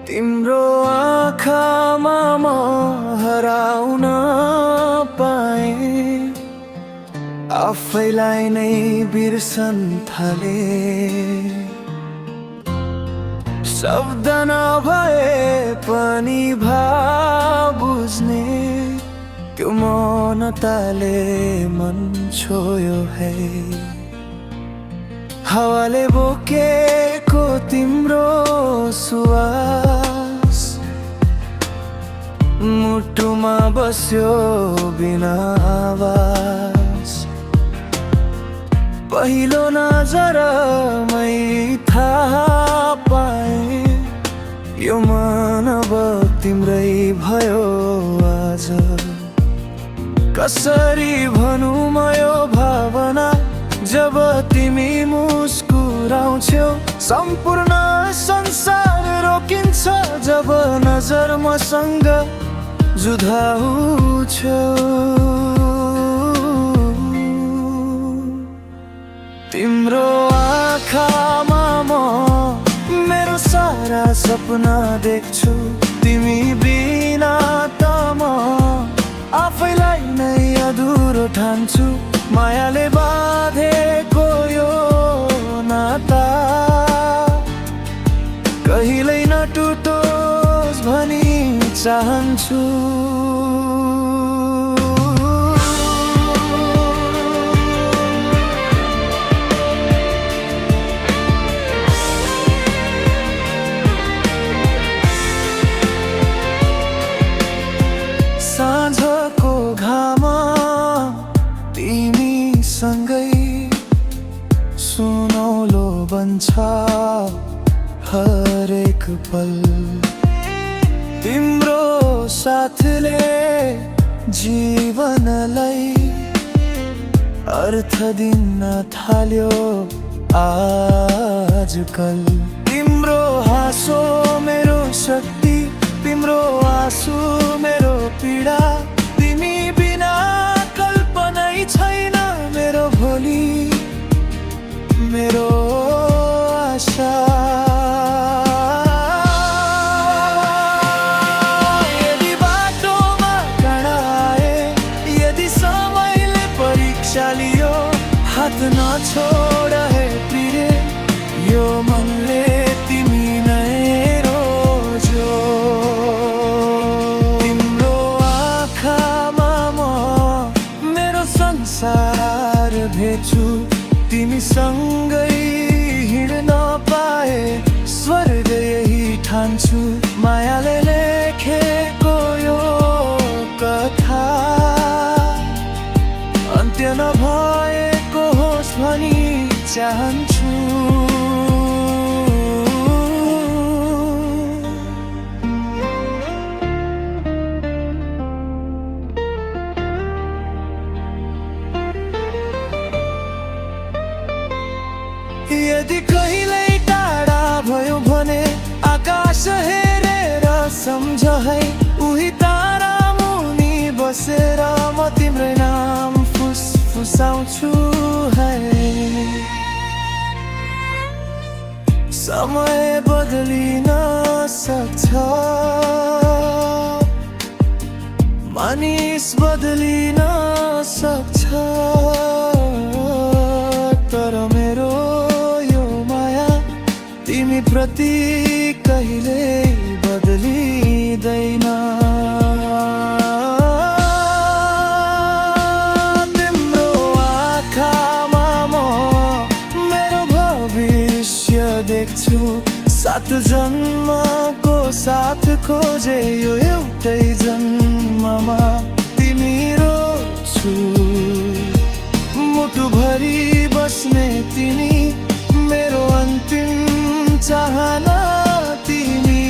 तिम्रो आँखामा म हराउन पाए, आफैलाई नै बिर्सन थाले। शब्द नभए पनि भाव बुझ्ने त्यो मौनताले मन छोयो है। हावाले बोकेको तिम्रो सुवास मुटुमा बस्यो बिना आवाज। पहिलो नजरमै थाहा पाए यो मन अब तिम्रै भयो आज। कसरी भनौँ म यो भावना जब तिमी मुस्कुराउँछौ। सम्पूर्ण संसार रोकिन्छ जब नजर मसँग जुधाउँछौ। तिम्रो आँखामा म मेरो सारा सपना देख्छु। तिमी बिना त म आफैलाई नै अधुरो ठान्छु। मायाले बाँधेको यो नाता कहिल्यै नटुटोस् भनी चाहन्छु। साँझको घाम तिमीसँगै सुनौलो बन्छ हरेक पल। तिम्रो साथले जीवनलाई अर्थ दिन थाल्यो आजकल। तिम्रो हाँसो मेरो शक्ति, तिम्रो आँसु मेरो पीडा। तिमी बिना कल्पनै छैन मेरो भोलि, मेरो आशा। यदि बाटोमा काँडा आए, यदि समयले परीक्षा लियो, हात नछोड है प्रिय यो मनले तिमी नै रोज्यो। तिम्रो आँखामा म मेरो संसार भेट्छु। तिमीसँगै हिँड्न पाए स्वर्ग यही ठान्छु। मायाले लेखेको यो कथा अन्त्य नभएको होस् भनी चाहन्छु। यदि कहिल्यै टाढा भयो भने आकाश हेरेर सम्झ है। उही तारा मुनि बसेर म तिम्रै नाम फुसफुसाउँछु है। समय बदलिन सक्छ, मानिस बदलिन सक्छ, तर मेरो तिमी प्रति कहिल्यै बदलिँदैन। तिम्रो आँखामा म मेरो भविष्य देख्छु। 7 जन्मको साथ खोजे यो एउटै जन्ममा तिमी रोज्छु। मुटुभरि बस्ने तिमी मेरो अन्तिम चाहना तिमी।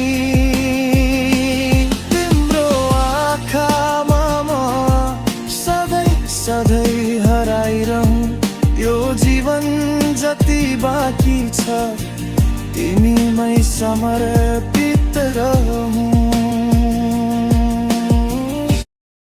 तिम्रो आँखामा म सधैँ सधैँ हराइरहँ। यो जीवन जति बाँकी छ तिमीमै समर्पित रहूँ।